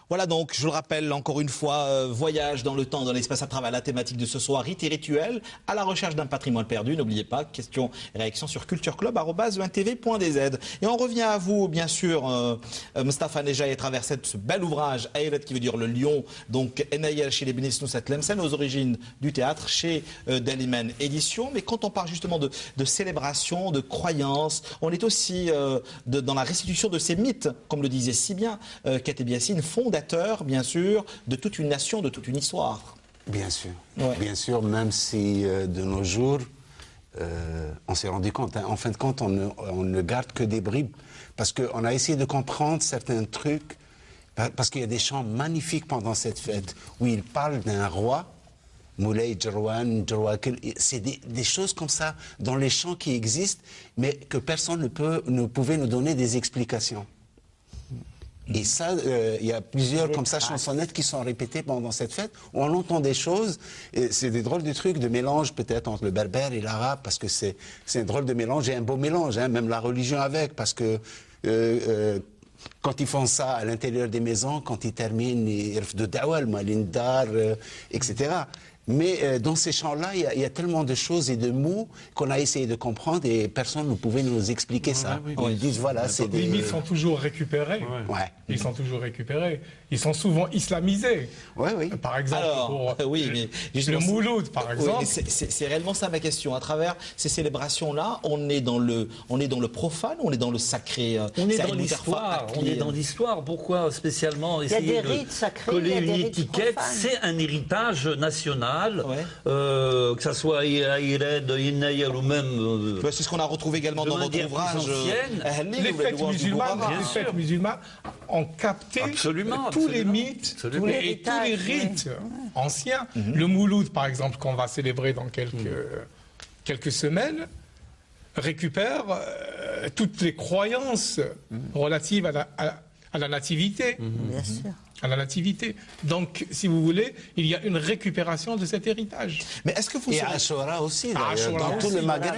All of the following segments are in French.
Voilà donc, je le rappelle encore une fois, voyage dans le temps, dans l'espace à travers la thématique de ce soir, rites et rituels, à la recherche d'un patrimoine perdu. N'oubliez pas, questions et réactions sur cultureclub@untv.dz. Et on revient à vous, bien sûr, Moustapha Neja, à travers ce bel ouvrage, Aylet, qui veut dire le lion, donc Enayel chez les Bénisnous Tlemcen, aux origines du théâtre, chez Daliman Édition. Mais quand on parle justement de célébration, de croyances, on est aussi dans la restitution de ces mythes, comme le disait si bien Kateb Yassine, fondateur, bien sûr, de toute une nation, de toute une histoire. Bien sûr, Ouais. bien sûr, même si de nos jours, on s'est rendu compte, hein, en fin de compte, on ne garde que des bribes, parce qu'on a essayé de comprendre certains trucs, parce qu'il y a des chants magnifiques pendant cette fête, où il parle d'un roi, Moulay Djerwan, c'est des choses comme ça, dans les chants qui existent, mais que personne ne pouvait nous donner des explications. Et ça, il y a plusieurs comme ça chansonnettes qui sont répétées pendant cette fête, où on entend des choses, et c'est des drôles de trucs, de mélange peut-être entre le berbère et l'arabe, parce que c'est un drôle de mélange, et un beau mélange, hein, même la religion avec, parce que quand ils font ça à l'intérieur des maisons, quand ils terminent, ils refont de dawal, malindar, etc. Mais dans ces chants-là, il y a tellement de choses et de mots qu'on a essayé de comprendre et personne ne pouvait nous expliquer ça. Oui. On dit, voilà, c'est des... Les mythes sont toujours récupérés. Ouais. Ils sont toujours récupérés. Ils sont souvent islamisés. Ouais, oui. Par exemple, Alors, oui, mais le justement, Mouloud, par exemple. Oui, c'est réellement ça ma question. À travers ces célébrations-là, on est dans le profane, on est dans le sacré. On est dans l'histoire. On est dans l'histoire. Pourquoi spécialement essayer de coller une étiquette? C'est un héritage national. Que ça soit Ayred, Inayel ou même. C'est ce qu'on a retrouvé également dans votre ouvrage. Les fêtes musulmanes ont capté tous les mythes et tous les rites anciens. Le Mouloud, par exemple, qu'on va célébrer dans quelques semaines, récupère toutes les croyances relatives à la nativité. Bien sûr. À la nativité. Donc, si vous voulez, il y a une récupération de cet héritage. Mais est-ce que vous Et Ashura aussi, d'ailleurs, dans tout le Maghreb.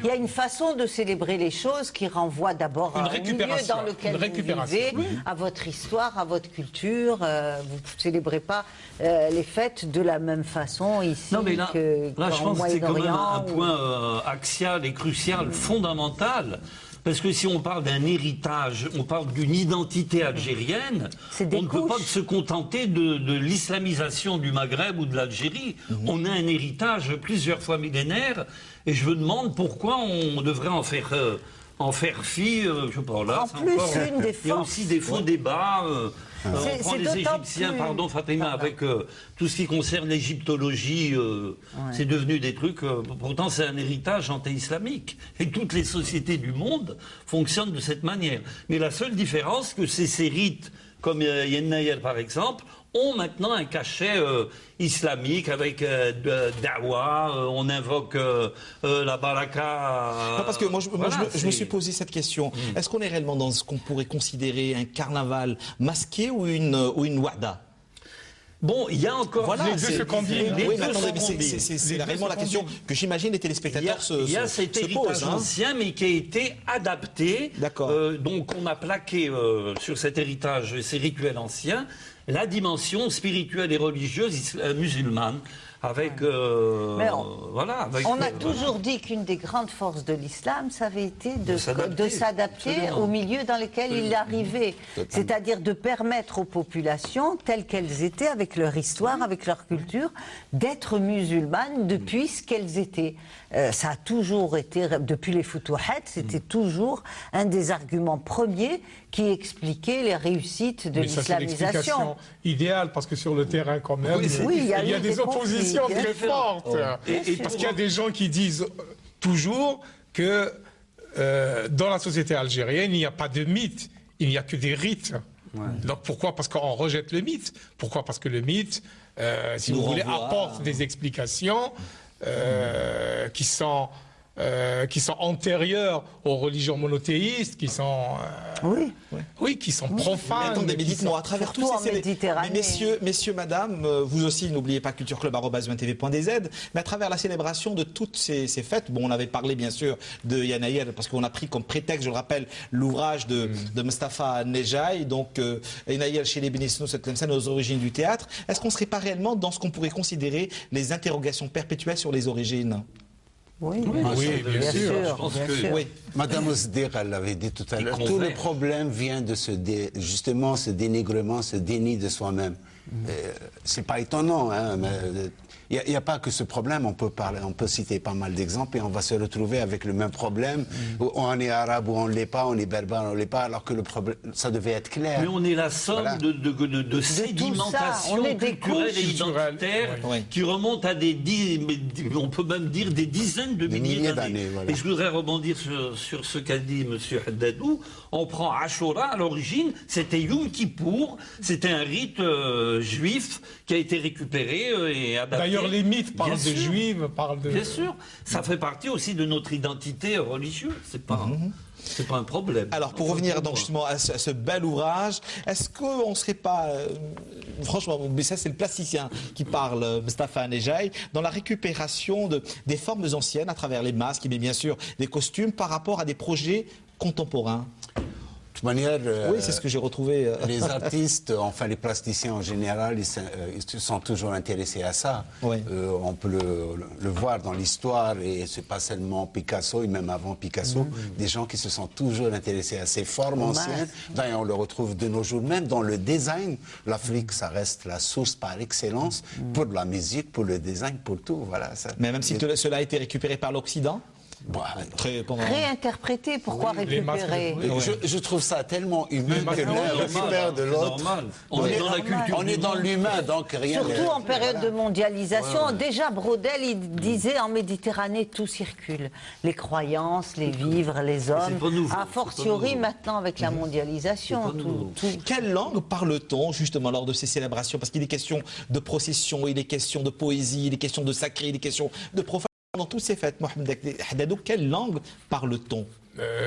Il y a une façon de célébrer les choses qui renvoie d'abord à un milieu dans lequel vous vivez, à votre histoire, à votre culture. Vous ne célébrez pas les fêtes de la même façon ici non, mais là, que je pense que c'est quand même un point axial et crucial, fondamental. Parce que si on parle d'un héritage, on parle d'une identité algérienne, on ne peut pas se contenter de l'islamisation du Maghreb ou de l'Algérie. On a un héritage plusieurs fois millénaire, et je me demande pourquoi on devrait en faire fi, je sais pas, là. En plus, une des forces. Il y a aussi des faux débats. On prend les Égyptiens, pardon Fatima, avec tout ce qui concerne l'égyptologie, c'est devenu des trucs, pourtant c'est un héritage anti-islamique. Et toutes les sociétés du monde fonctionnent de cette manière. Mais la seule différence, que c'est ces rites, comme Yennayel par exemple, ont maintenant un cachet islamique avec da'wa, on invoque la baraka. Non, parce que moi, je me suis posé cette question. Est-ce qu'on est réellement dans ce qu'on pourrait considérer un carnaval masqué ou une wa'da? Bon, il y a encore les deux se combinent. C'est réellement la question que j'imagine les téléspectateurs se posent. Il y a cet héritage ancien, mais qui a été adapté. Donc on a plaqué sur cet héritage et ces rituels anciens la dimension spirituelle et religieuse musulmane. Avec, on a toujours dit qu'une des grandes forces de l'islam, ça avait été de s'adapter au milieu dans lequel il arrivait. C'est-à-dire de permettre aux populations, telles qu'elles étaient, avec leur histoire, avec leur culture, d'être musulmanes depuis ce qu'elles étaient. Ça a toujours été, depuis les Futuhat, c'était toujours un des arguments premiers qui expliquait les réussites de l'islamisation. C'est l'explication idéale, parce que sur le terrain, quand même, il y a des oppositions très fortes. Parce qu'il y a des gens qui disent toujours que dans la société algérienne, il n'y a pas de mythe, il n'y a que des rites. Donc pourquoi? Parce qu'on rejette le mythe. Pourquoi? Parce que le mythe, si vous voulez, apporte des explications qui sont antérieures aux religions monothéistes, qui sont qui sont profanes. Mais attendez, mais dites-moi, à travers tous ces messieurs, madame, vous aussi, n'oubliez pas cultureclub@untv.dz, mais à travers la célébration de toutes ces fêtes, bon, on avait parlé bien sûr de Yanayel, parce qu'on a pris comme prétexte, je le rappelle, l'ouvrage de Mostafa Nedjaï, donc Yanayel chez les Bénisnos, cette scène aux origines du théâtre. Est-ce qu'on ne serait pas réellement dans ce qu'on pourrait considérer les interrogations perpétuelles sur les origines? Oui, bien sûr. Je pense que... Oui. Madame Osdir, elle l'avait dit tout à l'heure, tout le problème vient de justement ce dénigrement, ce déni de soi-même. C'est pas étonnant, hein, mais il n'y a pas que ce problème, on peut citer pas mal d'exemples et on va se retrouver avec le même problème, où on est arabe ou on ne l'est pas, on est berbère, on ne l'est pas, alors que le problème, ça devait être clair. Mais on est la somme de sédimentation culturelle et identitaire qui remonte à on peut même dire des dizaines de milliers d'années. Et je voudrais rebondir sur ce qu'a dit M. Haddadou. On prend Ashura, à l'origine, c'était Yom Kippour, c'était un rite juif qui a été récupéré et adapté. D'ailleurs, les mythes parlent de juifs, parlent de... Bien sûr, ça fait partie aussi de notre identité religieuse, c'est pas un problème. Alors, pour revenir donc justement à ce bel ouvrage, est-ce qu'on ne serait pas, franchement, mais ça c'est le plasticien qui parle, Mostafa Nedjaï, dans la récupération des formes anciennes à travers les masques, mais bien sûr des costumes par rapport à des projets contemporains? De toute manière, oui, c'est ce que j'ai retrouvé. Les artistes, enfin les plasticiens en général, ils sont toujours intéressés à ça. Oui. On peut le voir dans l'histoire, et c'est pas seulement Picasso, et même avant Picasso, des gens qui se sont toujours intéressés à ces formes anciennes. D'ailleurs, on le retrouve de nos jours, même dans le design. L'Afrique, ça reste la source par excellence pour la musique, pour le design, pour tout. Voilà. Mais même si cela a été récupéré par l'Occident? Réinterpréter, pourquoi récupérer? Je trouve ça tellement humain que l'un récupère de l'autre. On est dans la culture. On est dans l'humain, donc rien. Surtout en période de mondialisation. Déjà, Braudel, il disait en Méditerranée, tout circule. Les croyances, les vivres, les hommes. A fortiori, maintenant, avec la mondialisation. Quelle langue parle-t-on, justement, lors de ces célébrations? Parce qu'il est question de procession, il est question de poésie, il est question de sacré, il est question de profane. Dans toutes ces fêtes, Mohamed Haddadou, quelle langue parle-t-on?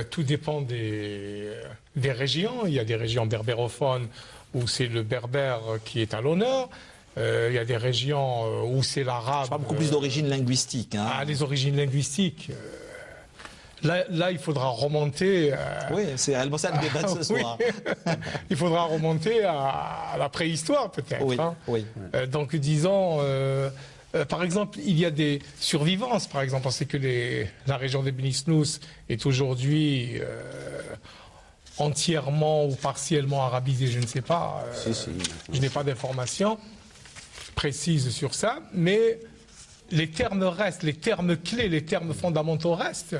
Tout dépend des régions. Il y a des régions berbérophones où c'est le berbère qui est à l'honneur. Il y a des régions où c'est l'arabe. Je parle beaucoup plus d'origine linguistique. Hein. Ah, les origines linguistiques. Là, il faudra remonter... Oui, c'est réellement ça le débat de ce soir. Il faudra remonter à la préhistoire, peut-être. Oui, hein. oui. Donc, disons... par exemple, il y a des survivances. Par exemple, on sait que la région des Bénisnos est aujourd'hui entièrement ou partiellement arabisée, je ne sais pas. Je n'ai pas d'informations précises sur ça, mais les termes restent, les termes clés, les termes fondamentaux restent.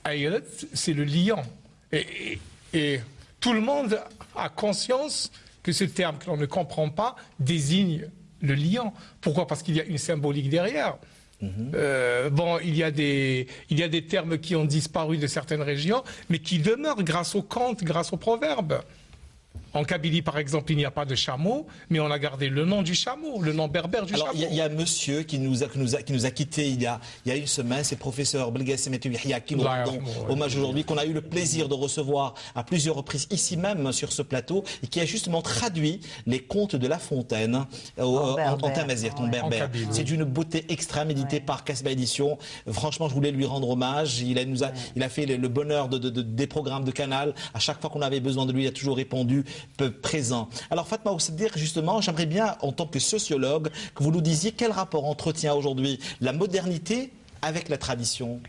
Aïlet, c'est le liant. Et tout le monde a conscience que ce terme que l'on ne comprend pas désigne le liant. Pourquoi? Parce qu'il y a une symbolique derrière. Bon, il y a des termes qui ont disparu de certaines régions, mais qui demeurent grâce aux contes, grâce aux proverbes. En Kabylie, par exemple, il n'y a pas de chameau, mais on a gardé le nom du chameau, le nom berbère du chameau. Il y a un monsieur qui nous a quittés il y a une semaine, c'est le professeur Belgassem Yahya, qui nous rend hommage aujourd'hui, qu'on a eu le plaisir de recevoir à plusieurs reprises ici même sur ce plateau, et qui a justement traduit les contes de La Fontaine en tamazight, en berbère. C'est d'une beauté extrême, édité par Casbah Édition. Franchement, je voulais lui rendre hommage. Il a fait le bonheur des programmes de Canal. À chaque fois qu'on avait besoin de lui, il a toujours répondu présent. Alors Fatma Oussedir, justement, j'aimerais bien, en tant que sociologue, que vous nous disiez quel rapport entretient aujourd'hui la modernité avec la tradition.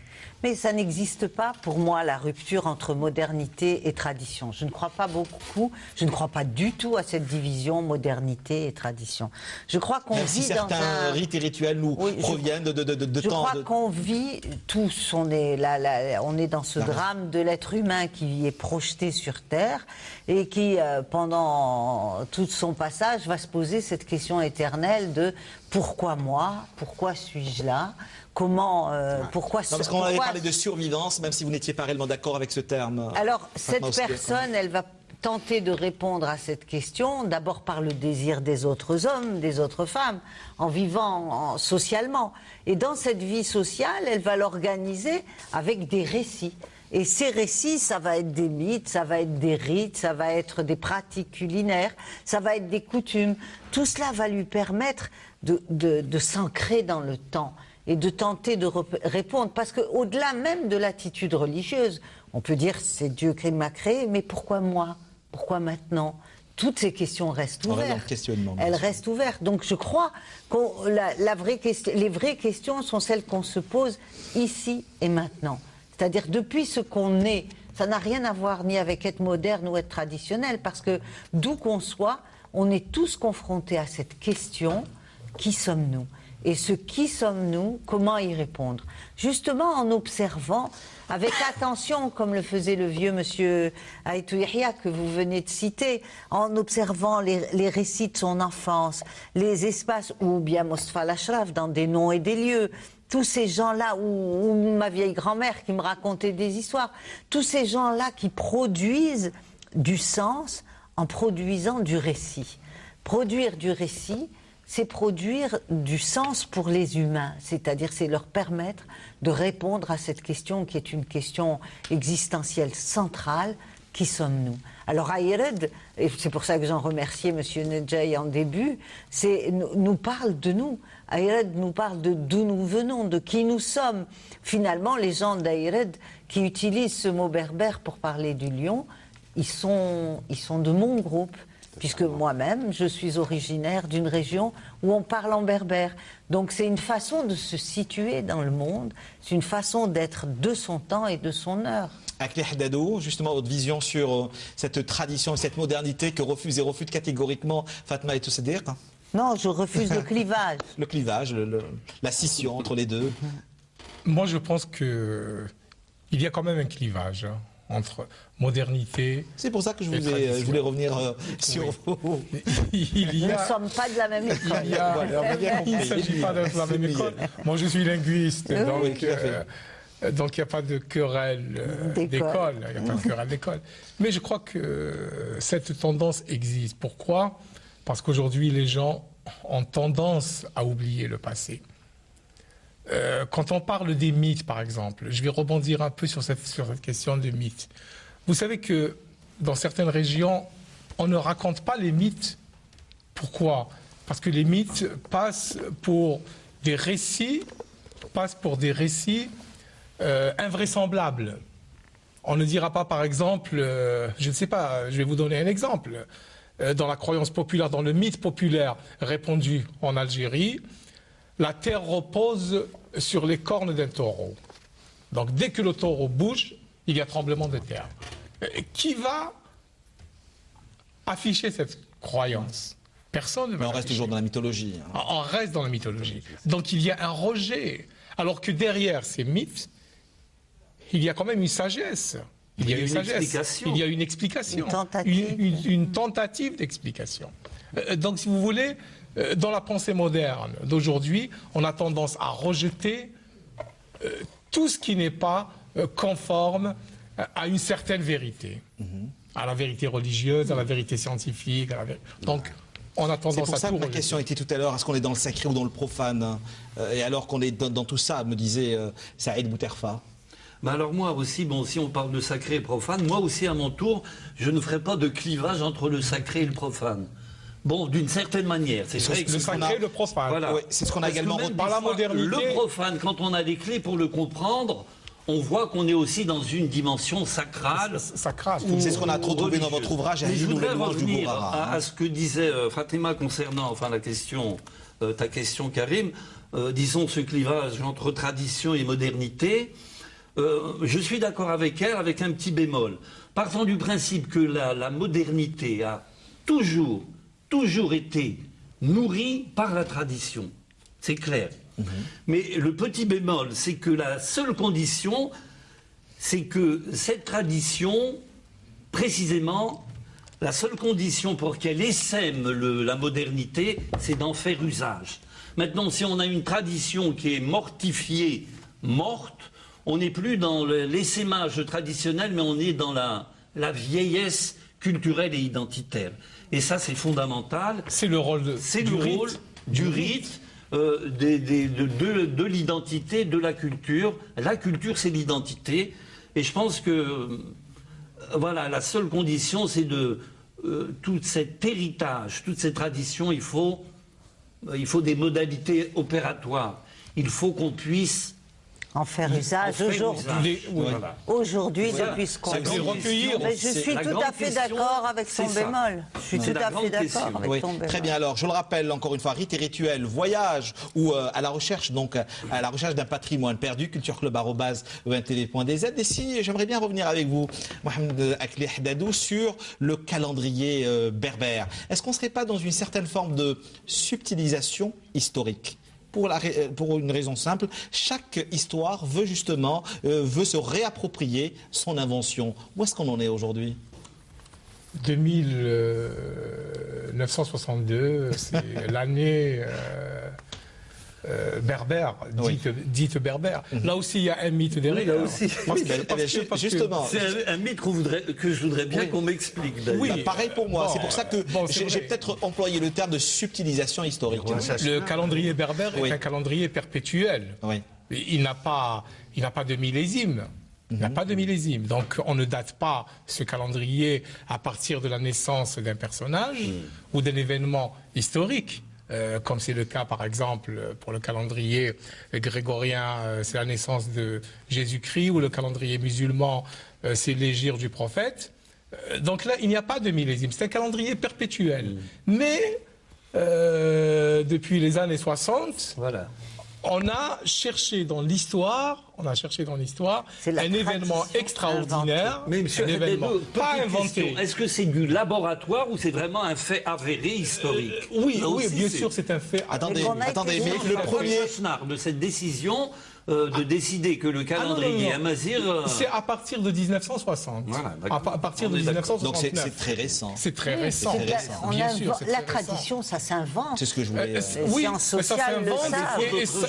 Mais ça n'existe pas pour moi, la rupture entre modernité et tradition. Je ne crois pas beaucoup, je ne crois pas du tout à cette division modernité et tradition. Je crois qu'on vit si certains dans un... rites et rituels nous proviennent de temps... Je crois qu'on vit tous, on est dans ce drame de l'être humain qui est projeté sur Terre et qui, pendant tout son passage, va se poser cette question éternelle de pourquoi moi, pourquoi suis-je là ? Comment, pourquoi... Non, parce qu'on avait parlé de survivance, même si vous n'étiez pas réellement d'accord avec ce terme. Alors, cette personne, elle va tenter de répondre à cette question, d'abord par le désir des autres hommes, des autres femmes, en vivant socialement. Et dans cette vie sociale, elle va l'organiser avec des récits. Et ces récits, ça va être des mythes, ça va être des rites, ça va être des pratiques culinaires, ça va être des coutumes. Tout cela va lui permettre de s'ancrer dans le temps et de tenter de répondre. Parce qu'au-delà même de l'attitude religieuse, on peut dire c'est Dieu qui m'a créé, mais pourquoi moi? Pourquoi maintenant? Toutes ces questions restent ouvertes. Elles restent ouvertes. Donc je crois que les vraies questions sont celles qu'on se pose ici et maintenant. C'est-à-dire depuis ce qu'on est, ça n'a rien à voir ni avec être moderne ou être traditionnel, parce que d'où qu'on soit, on est tous confrontés à cette question, qui sommes-nous? Et ce qui sommes-nous, comment y répondre? Justement en observant avec attention, comme le faisait le vieux monsieur Aïtou Yahya que vous venez de citer, en observant les récits de son enfance, les espaces, ou bien Mostafa Lashraf dans des noms et des lieux, tous ces gens-là, ou ma vieille grand-mère qui me racontait des histoires, tous ces gens-là qui produisent du sens en produisant du récit. Produire du récit, c'est produire du sens pour les humains, c'est-à-dire c'est leur permettre de répondre à cette question qui est une question existentielle centrale, qui sommes-nous? Alors Ayred, et c'est pour ça que j'en remerciais M. Nedjaï en début, nous parle de nous. Ayred nous parle de d'où nous venons, de qui nous sommes. Finalement, les gens d'Ayred qui utilisent ce mot berbère pour parler du lion, ils sont de mon groupe. Puisque moi-même, je suis originaire d'une région où on parle en berbère. Donc c'est une façon de se situer dans le monde, c'est une façon d'être de son temps et de son heure. Akleh Haddadou, justement, votre vision sur cette tradition et cette modernité que refuse et refute catégoriquement Fatma Aïtou Seddiq? Non, je refuse le clivage. Le clivage, la scission entre les deux. Moi, je pense qu'il y a quand même un clivage entre modernité. C'est pour ça que je voulais revenir sur vous. Nous ne sommes pas de la même école. Il ne s'agit pas d'être de la même école. Moi, je suis linguiste, donc il n'y a pas de querelle d'école. Il n'y a pas de querelle d'école. Mais je crois que cette tendance existe. Pourquoi? Parce qu'aujourd'hui, les gens ont tendance à oublier le passé. Quand on parle des mythes, par exemple, je vais rebondir un peu sur cette question de mythes. Vous savez que dans certaines régions, on ne raconte pas les mythes. Pourquoi? Parce que les mythes passent pour des récits, invraisemblables. On ne dira pas, par exemple, je ne sais pas, je vais vous donner un exemple. Dans la croyance populaire, dans le mythe populaire répandu en Algérie, la terre repose sur les cornes d'un taureau. Donc dès que le taureau bouge, il y a tremblement de terre. Qui va afficher cette croyance? Personne ne va. Mais on reste toujours dans la mythologie. On reste dans la mythologie. Donc il y a un rejet. Alors que derrière ces mythes, il y a quand même une sagesse. Il y a une sagesse. Il y a une explication. Une tentative d'explication. Donc si vous voulez, dans la pensée moderne d'aujourd'hui, on a tendance à rejeter tout ce qui n'est pas conforme à une certaine vérité, à la vérité religieuse, à la vérité scientifique. Donc, on a tendance à tout rejeter. C'est pour ça que ma question était tout à l'heure, est-ce qu'on est dans le sacré ou dans le profane? Et alors qu'on est dans tout ça, me disait Saïd Bouterfa. Mais alors moi aussi, bon, si on parle de sacré et profane, moi aussi à mon tour, je ne ferai pas de clivage entre le sacré et le profane. Bon, d'une certaine manière. C'est vrai que le sacré et le profane. Voilà. Ouais, c'est ce qu'on a également retenu par la modernité. Le profane, quand on a les clés pour le comprendre, on voit qu'on est aussi dans une dimension sacrale. C'est ce qu'on a retrouvé dans votre ouvrage. Mais je voudrais revenir à ce que disait Fatima concernant la question, ta question, Karim. Disons ce clivage entre tradition et modernité. Je suis d'accord avec elle, avec un petit bémol. Partant du principe que la modernité a toujours été nourrie par la tradition. C'est clair. Mais le petit bémol, c'est que la seule condition, c'est que cette tradition, précisément, la seule condition pour qu'elle essaime la modernité, c'est d'en faire usage. Maintenant, si on a une tradition qui est mortifiée, morte, on n'est plus dans l'essaimage traditionnel, mais on est dans la vieillesse culturelle et identitaire. Et ça, c'est fondamental. C'est le rôle du rite, de l'identité, de la culture. La culture, c'est l'identité. Et je pense que, voilà, la seule condition, c'est tout cet héritage, toutes ces traditions, il faut des modalités opératoires. Il faut qu'on puisse en faire usage aujourd'hui depuis ce qu'on dit. Je suis tout à fait d'accord avec son bémol. Je suis tout à fait d'accord avec ton bémol. Très bien. Alors, je le rappelle encore une fois, rite et rituel, voyage ou à la recherche d'un patrimoine perdu, cultureclub@1tv.dz. Et si j'aimerais bien revenir avec vous, Mohamed Akli Haddadou, sur le calendrier berbère. Est-ce qu'on ne serait pas dans une certaine forme de subtilisation historique ? Pour une raison simple, chaque histoire veut se réapproprier son invention. Où est-ce qu'on en est aujourd'hui ? 2962, c'est l'année berbère, dite berbère. Là aussi, il y a un mythe derrière. Là aussi. Justement. C'est un mythe que je voudrais bien qu'on m'explique. Oui, pareil pour moi. C'est pour ça que j'ai peut-être employé le terme de subtilisation historique. Le calendrier berbère est un calendrier perpétuel. Oui. Il n'a pas de millésime. Il n'y a pas de millésime. Donc, on ne date pas ce calendrier à partir de la naissance d'un personnage ou d'un événement historique. Comme c'est le cas, par exemple, pour le calendrier grégorien, c'est la naissance de Jésus-Christ, ou le calendrier musulman, c'est l'hégire du prophète. Donc là, il n'y a pas de millésime. C'est un calendrier perpétuel. Mais, depuis les années 60, voilà, on a cherché dans l'histoire un événement extraordinaire, mais monsieur, un événement pas inventé. Est-ce que c'est du laboratoire ou c'est vraiment un fait avéré historique? Oui, bien sûr, c'est un fait. Attendez, mais le premier de cette décision de décider que le calendrier amazigh... C'est à partir de 1960. Voilà, à partir de 1969. Donc c'est très récent. C'est très récent. Bien sûr, la tradition, ça s'invente. C'est ce que je voulais... Oui, ça s'invente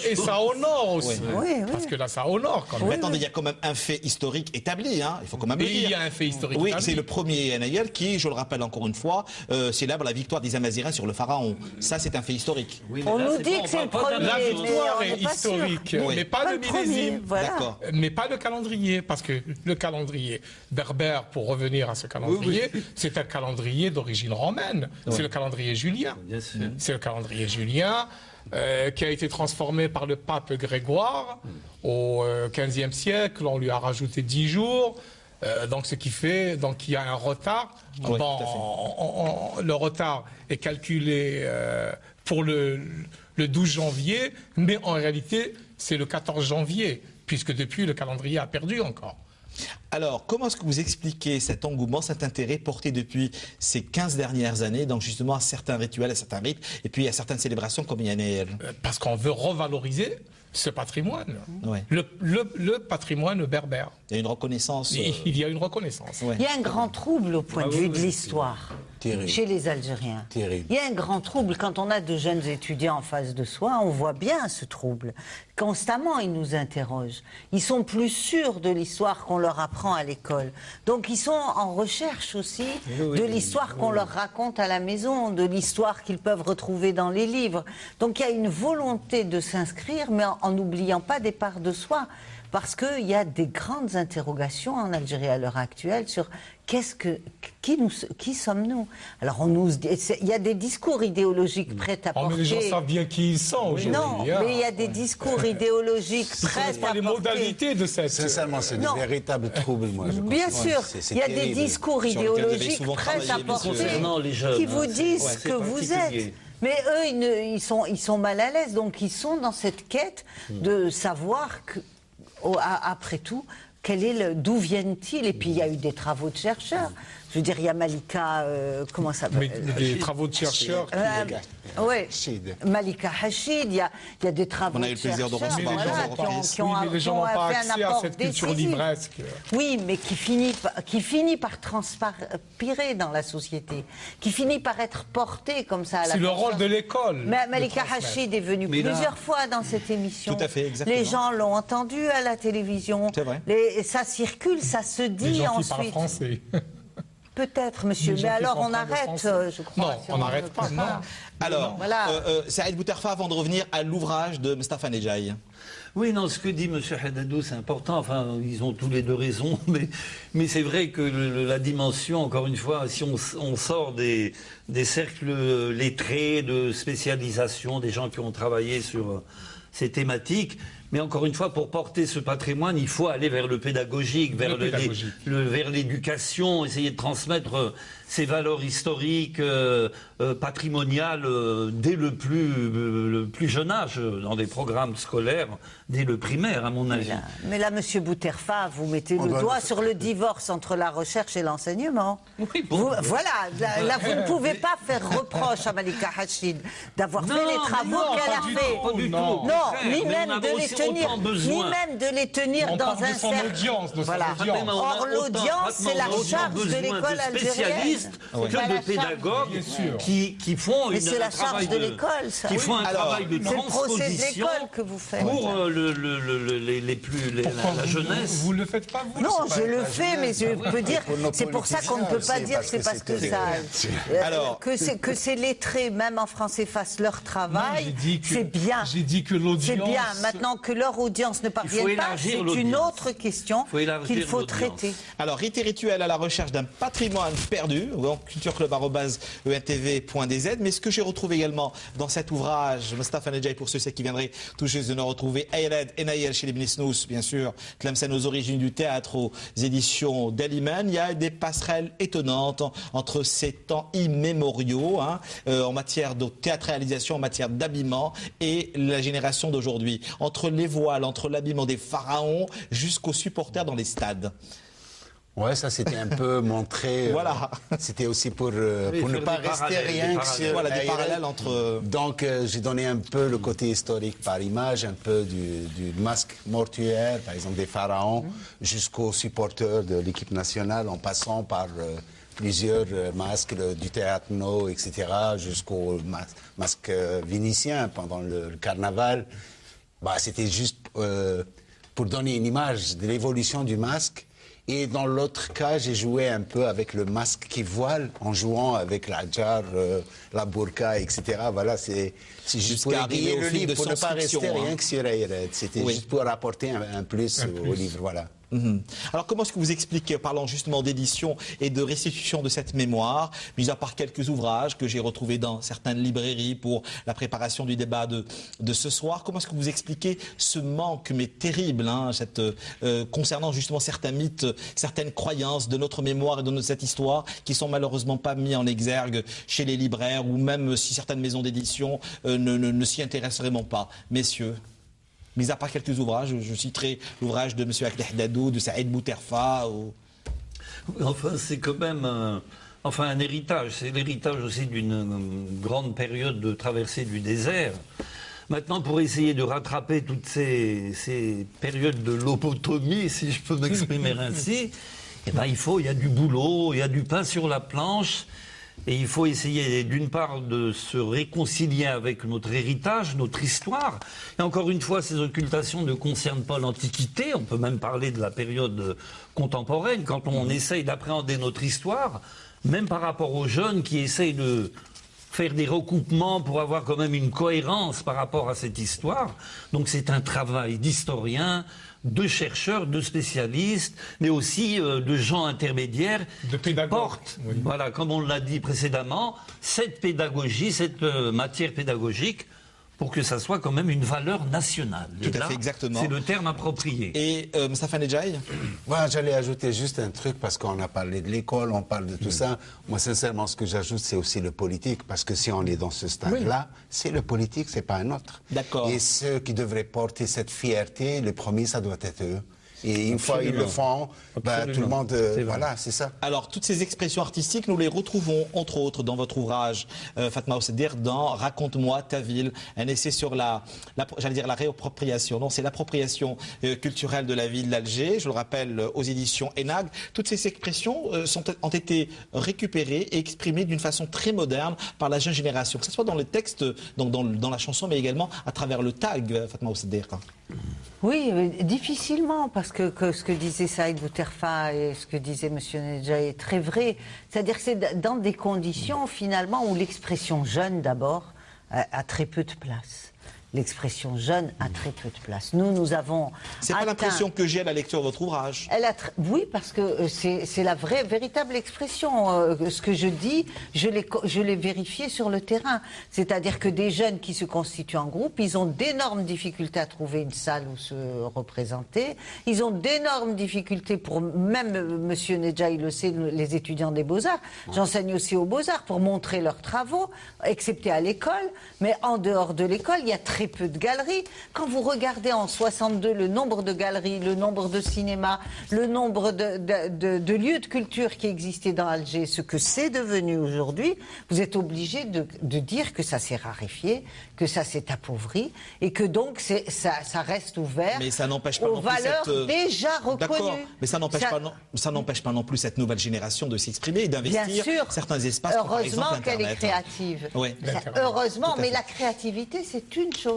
et ça honore aussi. Oui. Parce que là, ça honore quand même. Mais attendez, il y a quand même un fait historique établi, hein. Il faut quand même le dire. Il y a un fait historique établi. Oui, c'est le premier Naïel qui, je le rappelle encore une fois, célèbre la victoire des Amazighs sur le pharaon. Ça, c'est un fait historique. Oui, on nous dit que c'est le premier. La victoire est historique, mais pas de millésime. Voilà. Mais pas de calendrier, parce que le calendrier berbère, pour revenir à ce calendrier, c'est un calendrier d'origine romaine. C'est le calendrier julien. C'est le calendrier julien qui a été transformé par le pape Grégoire au XVe siècle. On lui a rajouté 10 jours. Donc, ce qui fait qu'il y a un retard. Le retard est calculé pour le 12 janvier, mais en réalité, c'est le 14 janvier, puisque depuis, le calendrier a perdu encore. Alors, comment est-ce que vous expliquez cet engouement, cet intérêt porté depuis ces 15 dernières années, donc justement à certains rituels, à certains rites, et puis à certaines célébrations comme Yannéel? Parce qu'on veut revaloriser ce patrimoine, le patrimoine berbère. Il y a une reconnaissance. Il y a une reconnaissance. Il y a un grand trouble au point de vue de l'histoire chez les Algériens. Terrible. Il y a un grand trouble. Quand on a de jeunes étudiants en face de soi, on voit bien ce trouble. Constamment, ils nous interrogent. Ils sont plus sûrs de l'histoire qu'on leur apprend à l'école. Donc, ils sont en recherche aussi de l'histoire qu'on leur raconte à la maison, de l'histoire qu'ils peuvent retrouver dans les livres. Donc, il y a une volonté de s'inscrire, mais en n'oubliant pas des parts de soi. Parce qu'il y a des grandes interrogations en Algérie à l'heure actuelle sur qui sommes-nous? Alors il y a des discours idéologiques prêts à porter. Mais les gens savent bien qui ils sont aujourd'hui. Non, mais il y a des discours idéologiques prêts à porter. Ce ne sont pas les modalités de cette... Sincèrement, c'est de véritables troubles, moi. Bien sûr, il y a des discours idéologiques prêts à porter qui vous disent ce que vous êtes. Mais eux, ils sont mal à l'aise, donc ils sont dans cette quête de savoir que, après tout, d'où viennent-ils? Et puis il y a eu des travaux de chercheurs. Je veux dire, il y a Malika, comment ça s'appelle? Des travaux de chercheurs. Oui, Malika Hachid, il y a des travaux de chercheurs. On a eu le plaisir de recevoir. Mais les gens n'ont pas accès à cette culture livresque. Oui, mais qui finit par transpirer dans la société, qui finit par être porté comme ça à la C'est le rôle de l'école. Mais Malika Hachid est venue plusieurs fois dans cette émission. Tout à fait, exactement. Les gens l'ont entendu à la télévision. C'est vrai. Ça circule, ça se dit ensuite. Les gens qui parlent français. peut-être, monsieur, mais alors on arrête, je crois. Non, on n'arrête pas, non. Alors, voilà. Saïd Bouterfa, avant de revenir à l'ouvrage de Mostafa Nedjaï. Oui, non, ce que dit M. Haddadou, c'est important. Enfin, ils ont tous les deux raison. Mais c'est vrai que la dimension, encore une fois, si on sort des cercles lettrés de spécialisation, des gens qui ont travaillé sur ces thématiques, mais encore une fois, pour porter ce patrimoine, il faut aller vers le pédagogique, vers l'éducation, essayer de transmettre ces valeurs historiques, patrimoniales, dès le plus jeune âge, dans des programmes scolaires, dès le primaire, à mon avis. Mais là, monsieur Bouterfa, vous mettez le doigt sur le divorce entre la recherche et l'enseignement. Oui, bon. Voilà, là, vous ne pouvez pas faire reproche à Malika Hachid d'avoir fait les travaux qu'elle a fait. Pas du tout. Non, ni même de les tenir dans un cercle. Voilà. Or, l'audience, c'est la charge de l'école algérienne. Que de pédagogues qui font mais c'est la charge de l'école, ça. Qui font un travail de transposition que vous faites. Pour la jeunesse. Vous ne le faites pas, vous? Non, je le fais, mais je peux dire, c'est pour ça qu'on ne peut pas dire que c'est parce que ça... que ces lettrés, même en France, fassent leur travail, c'est bien. J'ai dit que l'audience... C'est bien. Maintenant que leur audience ne parvienne pas, c'est une autre question qu'il faut traiter. Alors, rite et rituel à la recherche d'un patrimoine perdu, donc cultureclub@untv.dz. Mais ce que j'ai retrouvé également dans cet ouvrage, Mostafa Nedjaï, pour ceux qui viendraient tout juste de nous retrouver, Ayred et Naïel chez les Bnisnous, bien sûr, Tlemcen aux origines du théâtre, aux éditions d'Eliman. Il y a des passerelles étonnantes entre ces temps immémoriaux, en matière de théâtralisation, en matière d'habillement, et la génération d'aujourd'hui. Entre les voiles, entre l'habillement des pharaons, jusqu'aux supporters dans les stades. Ouais, ça c'était un peu montré. Voilà. C'était aussi pour ne pas rester rien que sur voilà, des parallèles entre. Donc j'ai donné un peu le côté historique par image, un peu du masque mortuaire, par exemple des pharaons, jusqu'aux supporters de l'équipe nationale, en passant par plusieurs masques du théâtre No, etc., jusqu'aux masques vénitiens pendant le carnaval. Bah, c'était juste pour donner une image de l'évolution du masque. Et dans l'autre cas, j'ai joué un peu avec le masque qui voile, en jouant avec l'adjar, la burqa, etc. Voilà, c'est juste pour aiguiller le livre, pour ne pas rester rien que sur Ayred. C'était juste pour apporter un plus au livre, voilà. Alors comment est-ce que vous expliquez, parlant justement d'édition et de restitution de cette mémoire, mis à part quelques ouvrages que j'ai retrouvés dans certaines librairies pour la préparation du débat de ce soir, comment est-ce que vous expliquez ce manque, mais terrible, concernant justement certains mythes, certaines croyances de notre mémoire et de cette histoire qui sont malheureusement pas mis en exergue chez les libraires, ou même si certaines maisons d'édition ne s'y intéressent vraiment pas. Messieurs, mis à part quelques ouvrages, je citerai l'ouvrage de M. Haddadou, de Saïd Bouterfa. Enfin, c'est quand même un héritage. C'est l'héritage aussi d'une grande période de traversée du désert. Maintenant, pour essayer de rattraper toutes ces périodes de lobotomie, si je peux m'exprimer ainsi, il y a du boulot, il y a du pain sur la planche. Et il faut essayer, d'une part, de se réconcilier avec notre héritage, notre histoire. Et encore une fois, ces occultations ne concernent pas l'Antiquité. On peut même parler de la période contemporaine. Quand on essaye d'appréhender notre histoire, même par rapport aux jeunes qui essayent de faire des recoupements pour avoir quand même une cohérence par rapport à cette histoire. Donc c'est un travail d'historien, de chercheurs, de spécialistes, mais aussi de gens intermédiaires qui portent, voilà, comme on l'a dit précédemment, cette pédagogie, cette matière pédagogique, pour que ça soit quand même une valeur nationale. Tout à fait, exactement. C'est le terme approprié. Et Mostafa Nedjaï? Moi, j'allais ajouter juste un truc, parce qu'on a parlé de l'école, on parle de tout ça. Moi, sincèrement, ce que j'ajoute, c'est aussi le politique, parce que si on est dans ce stade-là, c'est le politique, c'est pas un autre. D'accord. Et ceux qui devraient porter cette fierté, le premier, ça doit être eux. Et une fois ils le font, tout le monde... voilà, c'est ça. Alors, toutes ces expressions artistiques, nous les retrouvons, entre autres, dans votre ouvrage, Fatma Oussedir, dans Raconte-moi ta ville, un essai sur la réappropriation. Non, c'est l'appropriation culturelle de la ville d'Alger, je le rappelle, aux éditions ENAG. Toutes ces expressions ont été récupérées et exprimées d'une façon très moderne par la jeune génération, que ce soit dans le texte, dans la chanson, mais également à travers le tag, Fatma Oussedir. Oui, difficilement, parce que ce que disait Saïd Bouterfa et ce que disait M. Nedja est très vrai. C'est-à-dire que c'est dans des conditions, finalement, où l'expression jeune, d'abord, a très peu de place. L'expression jeune a très peu de place. Nous avons. C'est pas l'impression que j'ai à la lecture de votre ouvrage. Oui, parce que c'est la véritable expression. Ce que je dis, je l'ai vérifié sur le terrain. C'est-à-dire que des jeunes qui se constituent en groupe, ils ont d'énormes difficultés à trouver une salle où se représenter. Ils ont d'énormes difficultés pour, même M. Nedja, il le sait, les étudiants des Beaux-Arts. J'enseigne aussi aux Beaux-Arts pour montrer leurs travaux, excepté à l'école. Mais en dehors de l'école, il y a très peu de galeries. Quand vous regardez en 62 le nombre de galeries, le nombre de cinémas, le nombre de lieux de culture qui existaient dans Alger, ce que c'est devenu aujourd'hui, vous êtes obligé de dire que ça s'est raréfié, que ça s'est appauvri et que donc ça reste ouvert. Mais ça n'empêche pas aux valeurs déjà reconnues. Mais ça n'empêche pas non plus cette nouvelle génération de s'exprimer et d'investir certains espaces. Heureusement qu'elle est créative. Oui. Heureusement, mais la créativité, c'est une chose.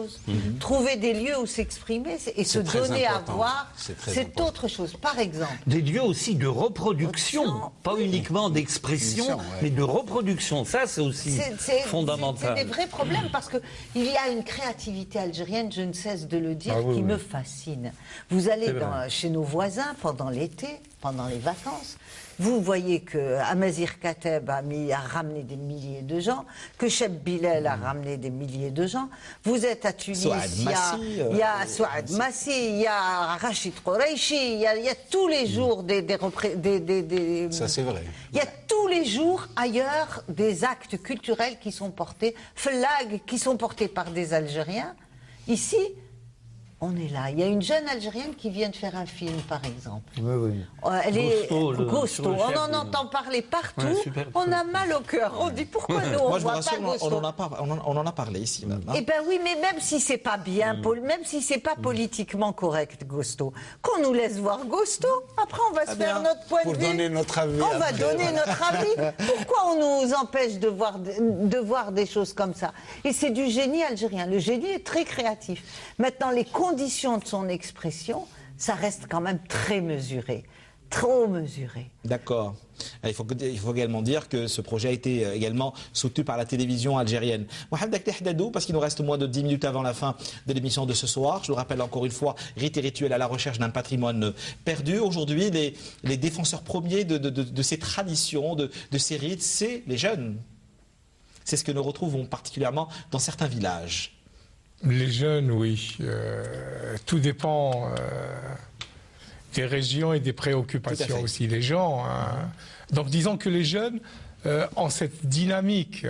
Trouver des lieux où s'exprimer et se donner à voir, c'est autre chose. Par exemple. Des lieux aussi de reproduction, pas uniquement d'expression, mais de reproduction. Ça, c'est aussi fondamental. C'est des vrais problèmes parce qu'il y a une créativité algérienne, je ne cesse de le dire, qui me fascine. Vous allez chez nos voisins pendant l'été, pendant les vacances, vous voyez que Amazir Kateb a ramené des milliers de gens, que Cheb Bilal a ramené des milliers de gens. Vous êtes à Tunis, il y a Souad Massi, il y a Rachid Quraishi, il y a tous les jours Ça, c'est vrai. Il y a tous les jours ailleurs des actes culturels qui sont portés, flags qui sont portés par des Algériens. Ici, on est là. Il y a une jeune Algérienne qui vient de faire un film, par exemple. Oui. Elle est Gosto. On en entend parler partout. Ouais, on a mal au cœur. On dit pourquoi nous on voit pas Gosto. On en a parlé ici même. Eh ben oui, mais même si c'est pas bien, même si c'est pas politiquement correct, Gosto, qu'on nous laisse voir Gosto. Après, on va se faire notre point de vue. Pour donner notre avis. On va donner notre avis. Pourquoi on nous empêche de voir des choses comme ça? Et c'est du génie algérien. Le génie est très créatif. Maintenant, les conditions de son expression, ça reste quand même très mesuré, trop mesuré. D'accord. Il faut également dire que ce projet a été également soutenu par la télévision algérienne. Mohamed Akteh Dadou, parce qu'il nous reste moins de 10 minutes avant la fin de l'émission de ce soir, je le rappelle encore une fois, Rites et rituels à la recherche d'un patrimoine perdu. Aujourd'hui, les défenseurs premiers de ces traditions, de ces rites, c'est les jeunes. C'est ce que nous retrouvons particulièrement dans certains villages. Les jeunes, oui. Tout dépend des régions et des préoccupations aussi des gens. Hein. Donc disons que les jeunes ont cette dynamique.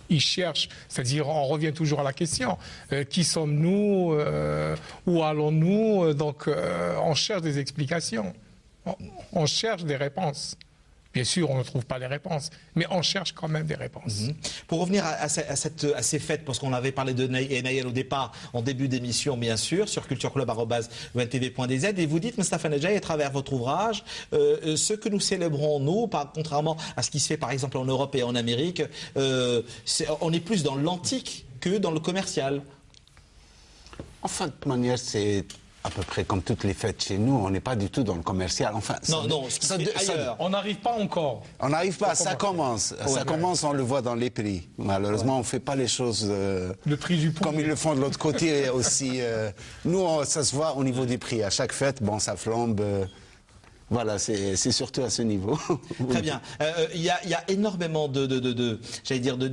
Ils cherchent, c'est-à-dire on revient toujours à la question, qui sommes-nous, où allons-nous, donc on cherche des explications, on cherche des réponses. Bien sûr, on ne trouve pas les réponses, mais on cherche quand même des réponses. Pour revenir à ces fêtes, parce qu'on avait parlé de Naël au départ, en début d'émission, bien sûr, sur cultureclub@untv.dz, et vous dites, Mostafa Nedjaï, à travers votre ouvrage, ce que nous célébrons, nous, contrairement à ce qui se fait par exemple en Europe et en Amérique, on est plus dans l'antique que dans le commercial. Enfin, de toute manière, c'est à peu près comme toutes les fêtes chez nous, on n'est pas du tout dans le commercial. Enfin, on n'arrive pas encore. On n'arrive pas, ça commence. Ça commence, on le voit dans les prix. Malheureusement, on ne fait pas les choses le prix du comme ils le font de l'autre côté aussi. Nous, ça se voit au niveau des prix. À chaque fête, bon, ça flambe. Voilà, c'est surtout à ce niveau. Très bien. Il y a énormément de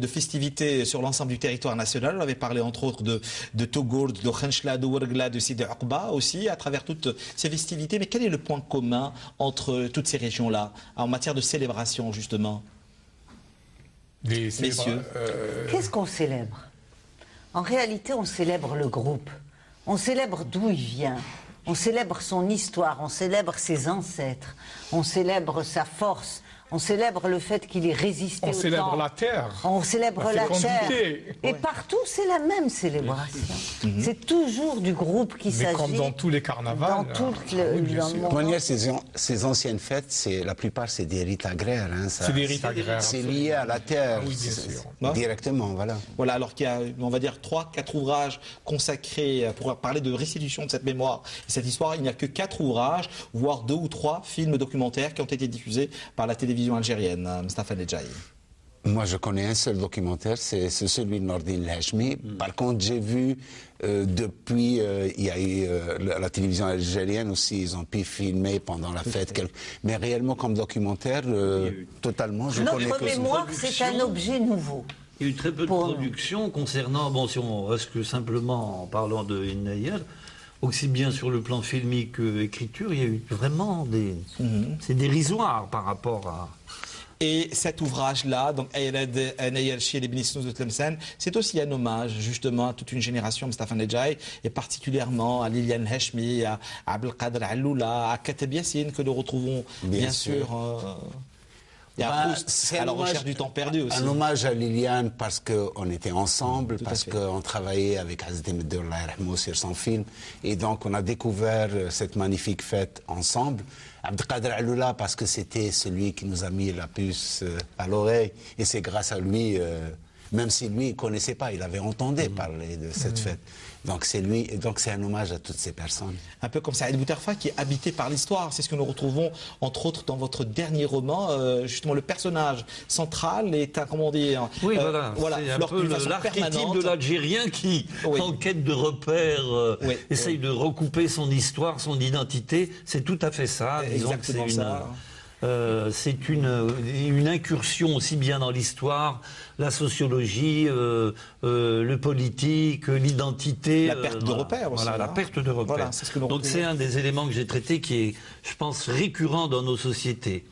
festivités sur l'ensemble du territoire national. On avait parlé entre autres de Togourd, de Khenchla, de Ouargla, de Sidi Oqba aussi, à travers toutes ces festivités. Mais quel est le point commun entre toutes ces régions-là, en matière de célébration, justement? Messieurs. Qu'est-ce qu'on célèbre? En réalité, on célèbre le groupe. On célèbre d'où il vient. On célèbre son histoire, on célèbre ses ancêtres, on célèbre sa force. On célèbre le fait qu'il ait résisté au temps. On célèbre la terre. On célèbre la terre. Et partout, c'est la même célébration. C'est toujours du groupe qui s'agit. Comme dans tous les carnavals. Dans tout le monde. Ces anciennes fêtes, la plupart, c'est des rites agraires. Hein, c'est des rites agraires. C'est lié à la terre. Oui, bien sûr. Directement, voilà. Voilà, alors qu'il y a, on va dire, 3-4 ouvrages consacrés pour parler de restitution de cette mémoire et cette histoire. Il n'y a que 4 ouvrages, voire 2 ou 3 films documentaires qui ont été diffusés par la télévision algérienne, Mostafa Nedjaï. Moi, je connais un seul documentaire, c'est celui de Nordine Lhachmi. Par contre, j'ai vu, depuis, il y a eu la télévision algérienne aussi, ils ont pu filmer pendant la fête. Mais réellement, comme documentaire, totalement, je connais que notre mémoire, c'est un objet nouveau. Il y a eu très peu de production concernant, bon, si on reste que simplement en parlant de Nayel, aussi bien sur le plan filmique qu'écriture, il y a eu vraiment des... C'est dérisoire par rapport à... Et cet ouvrage-là, donc Nayel chez les Bnisnous de Tlemcen, c'est aussi un hommage justement à toute une génération, Mostafa Nedjaï, et particulièrement à Liliane Hachmi, à Abdelkader Alloula, à Kateb Yassine, que nous retrouvons bien sûr. Et à Proust, à la recherche du temps perdu aussi. Un hommage à Liliane parce qu'on était ensemble, parce qu'on travaillait avec Azdem Abdellah sur son film. Et donc on a découvert cette magnifique fête ensemble. Abdelkader Alloula parce que c'était celui qui nous a mis la puce à l'oreille. Et c'est grâce à lui, même si lui ne connaissait pas, il avait entendu parler de cette fête. Donc c'est lui, et donc c'est un hommage à toutes ces personnes. Un peu comme Saïd Bouterfa qui est habité par l'histoire. C'est ce que nous retrouvons entre autres dans votre dernier roman. Justement, le personnage central est un, comment dire, oui, voilà. C'est un peu l'archétype de l'Algérien qui, en quête de repères, essaye de recouper son histoire, son identité. C'est tout à fait ça. Exactement ça. C'est une incursion aussi bien dans l'histoire, la sociologie, le politique, l'identité. La perte de repères aussi. Voilà, la perte de repères. Voilà, c'est ce que donc c'est un des éléments que j'ai traité qui est, je pense, récurrent dans nos sociétés.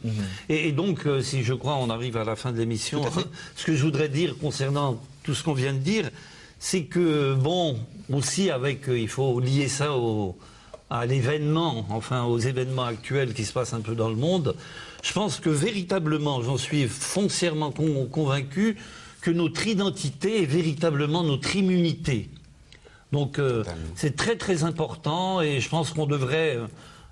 Et donc, si je crois on arrive à la fin de l'émission, ce que je voudrais dire concernant tout ce qu'on vient de dire, c'est que, bon, aussi avec, il faut lier ça à l'événement, enfin aux événements actuels qui se passent un peu dans le monde, je pense que véritablement, j'en suis foncièrement convaincu, que notre identité est véritablement notre immunité. Donc c'est très très important et je pense qu'on devrait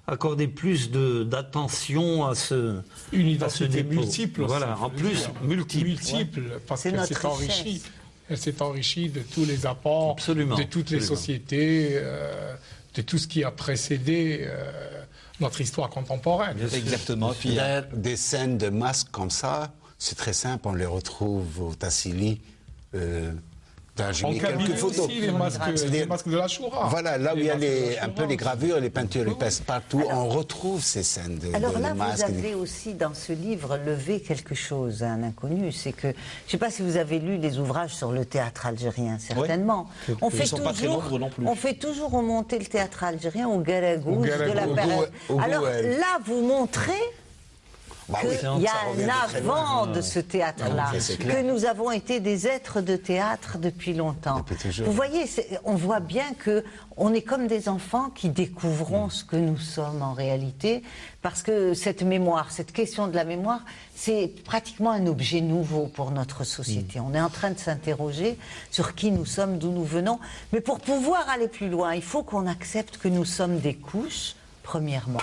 accorder plus d'attention à ce une identité multiple. Voilà, en plus multiple. Parce qu'elle s'est enrichie. Elle s'est enrichie de tous les apports, de toutes les sociétés, de tout ce qui a précédé notre histoire contemporaine. Exactement. Puis, des scènes de masques comme ça, c'est très simple, on les retrouve au Tassili. J'ai mis quelques photos. Aussi, les masques de la Choura. Voilà, là où il y a un peu les gravures, les peintures épaisses partout, on retrouve ces scènes de alors là, masques. vous avez aussi dans ce livre levé quelque chose à un inconnu, c'est que, je ne sais pas si vous avez lu les ouvrages sur le théâtre algérien, certainement. Oui. On fait toujours remonter le théâtre algérien au Garagouche de la période. Alors là, vous montrez... qu'il y a un avant de ce théâtre-là, que nous avons été des êtres de théâtre depuis longtemps. Vous voyez, on voit bien qu'on est comme des enfants qui découvrons ce que nous sommes en réalité, parce que cette mémoire, cette question de la mémoire, c'est pratiquement un objet nouveau pour notre société. On est en train de s'interroger sur qui nous sommes, d'où nous venons, mais pour pouvoir aller plus loin, il faut qu'on accepte que nous sommes des couches, premièrement,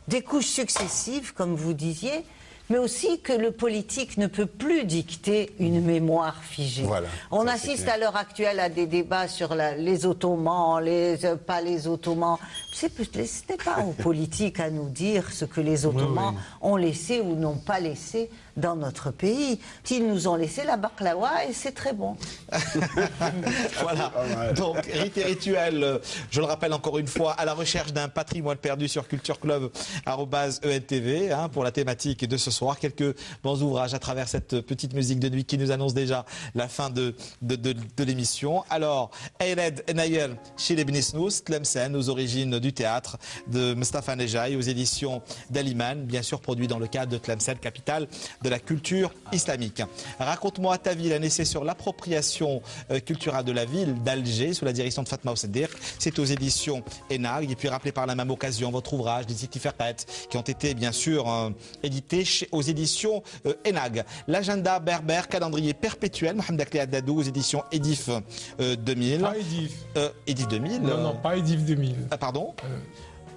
des couches successives, comme vous disiez, mais aussi que le politique ne peut plus dicter une mémoire figée. Voilà, on assiste à l'heure actuelle à des débats sur les Ottomans, pas les Ottomans. Ce n'est pas aux politiques à nous dire ce que les Ottomans ont laissé ou n'ont pas laissé dans notre pays. Ils nous ont laissé la baklawa et c'est très bon. Voilà. Donc, rite et rituel, je le rappelle encore une fois, à la recherche d'un patrimoine perdu sur cultureclub@ENTV pour la thématique de ce soir. Quelques bons ouvrages à travers cette petite musique de nuit qui nous annonce déjà la fin de l'émission. Alors, Eiled Nayel chez les Bnisnous, Tlemcen, aux origines du théâtre de Mostafa Nedjaï, aux éditions d'Aliman, bien sûr produit dans le cadre de Tlemcen, capitale de la culture islamique. Raconte-moi ta ville, un essai sur l'appropriation culturelle de la ville d'Alger sous la direction de Fatma Oussedir. C'est aux éditions Enag. Et puis rappelez par la même occasion votre ouvrage des Tiferet qui ont été bien sûr édités aux éditions Enag. L'agenda berbère, calendrier perpétuel, Mohamed Akli Haddadou aux éditions Edif 2000. Pas Edif. Edif 2000 Non, pas Edif 2000. Ah, pardon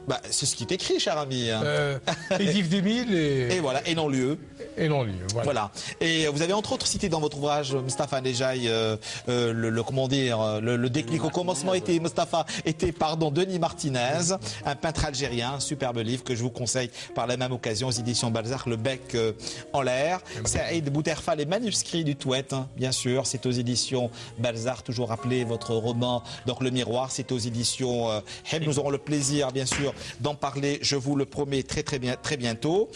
bah, c'est ce qui est écrit, cher ami. Edif 2000 et voilà, et non lieu. Et non lieu, voilà. Et vous avez entre autres cité dans votre ouvrage, Moustapha Nejaï, comment dire, le déclic au commencement était Denis Martinez, un peintre algérien, un superbe livre que je vous conseille par la même occasion aux éditions Balzac, Le bec en l'air. Saïd Bouterfa, les manuscrits du Touet, hein, bien sûr, c'est aux éditions Balzac, toujours rappelé votre roman, donc Le Miroir, c'est aux éditions Heb. Nous aurons le plaisir, bien sûr, d'en parler, je vous le promets, très bientôt.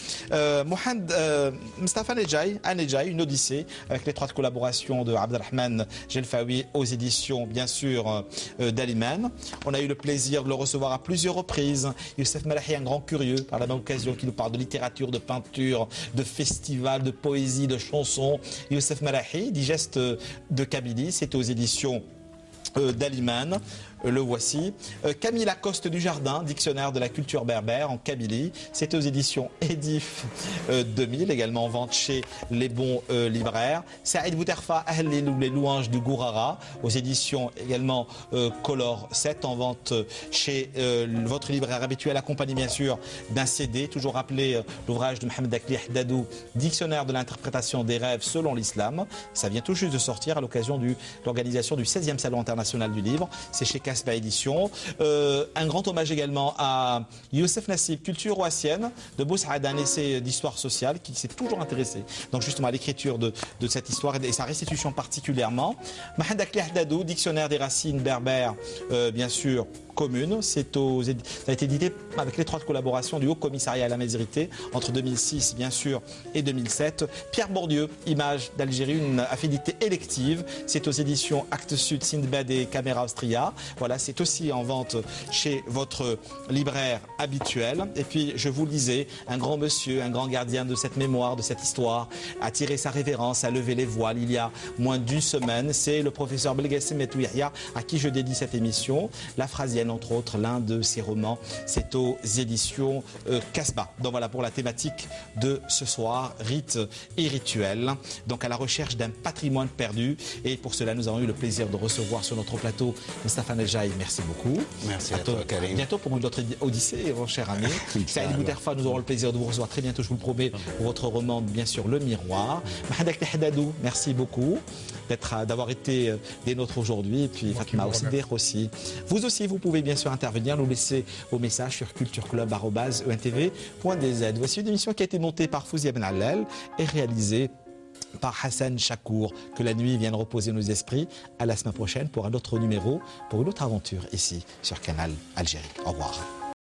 Moustapha Nejaï, une odyssée, avec l'étroite collaboration de Abdelrahman Jelfaoui aux éditions, bien sûr, d'Aliman. On a eu le plaisir de le recevoir à plusieurs reprises. Youssef Malahi, un grand curieux, par la même occasion, qui nous parle de littérature, de peinture, de festival, de poésie, de chansons. Youssef Malahi, digeste de Kabylie, c'est aux éditions d'Aliman. Le voici. Camille Lacoste du Jardin, dictionnaire de la culture berbère en Kabylie. C'est aux éditions Edif 2000, également en vente chez les bons libraires. Saïd Bouterfa, Ahlil ou les louanges du Gourara, aux éditions également Color 7, en vente chez votre libraire habituel, accompagné bien sûr d'un CD. Toujours rappelé l'ouvrage de Mohamed Akli Haddadou, dictionnaire de l'interprétation des rêves selon l'islam. Ça vient tout juste de sortir à l'occasion de l'organisation du 16e Salon international du livre. C'est chez Casbah Édition. Un grand hommage également à Youssef Nassib, Culture ouassienne, de Boussaad, un essai d'histoire sociale qui s'est toujours intéressé donc justement à l'écriture de cette histoire et sa restitution particulièrement. Mohamed Akli Haddadou, dictionnaire des racines berbères, bien sûr, commune. Ça a été édité avec l'étroite collaboration du Haut Commissariat à la Méditerranée entre 2006, bien sûr, et 2007. Pierre Bourdieu, Images d'Algérie, une affinité élective. C'est aux éditions Actes Sud, Sindbad et Caméra Austria. Voilà, c'est aussi en vente chez votre libraire habituel. Et puis, je vous le disais, un grand monsieur, un grand gardien de cette mémoire, de cette histoire, a tiré sa révérence, a levé les voiles il y a moins d'une semaine. C'est le professeur Belgassem Metouihia à qui je dédie cette émission. La Phrasienne, entre autres, l'un de ses romans, c'est aux éditions Casbah. Donc voilà pour la thématique de ce soir, rites et rituels. Donc à la recherche d'un patrimoine perdu. Et pour cela, nous avons eu le plaisir de recevoir sur notre plateau Moustapha Nejaï. Merci beaucoup. Merci à toi, Karim. À bientôt pour une autre odyssée, mon cher ami. Saïd Bouterfa, nous aurons le plaisir de vous recevoir très bientôt, je vous le promets, pour votre roman, bien sûr, Le Miroir. Mohamed Akli Haddadou, merci beaucoup d'avoir été des nôtres aujourd'hui. Et puis Fatma Oussedir aussi. Vous aussi, vous pouvez bien sûr intervenir, nous laisser vos messages sur cultureclub@entv.dz. Voici une émission qui a été montée par Fouzia Ben Allel et réalisée par Hassan Chakour. Que la nuit vienne reposer nos esprits. À la semaine prochaine pour un autre numéro, pour une autre aventure ici sur Canal Algérie. Au revoir.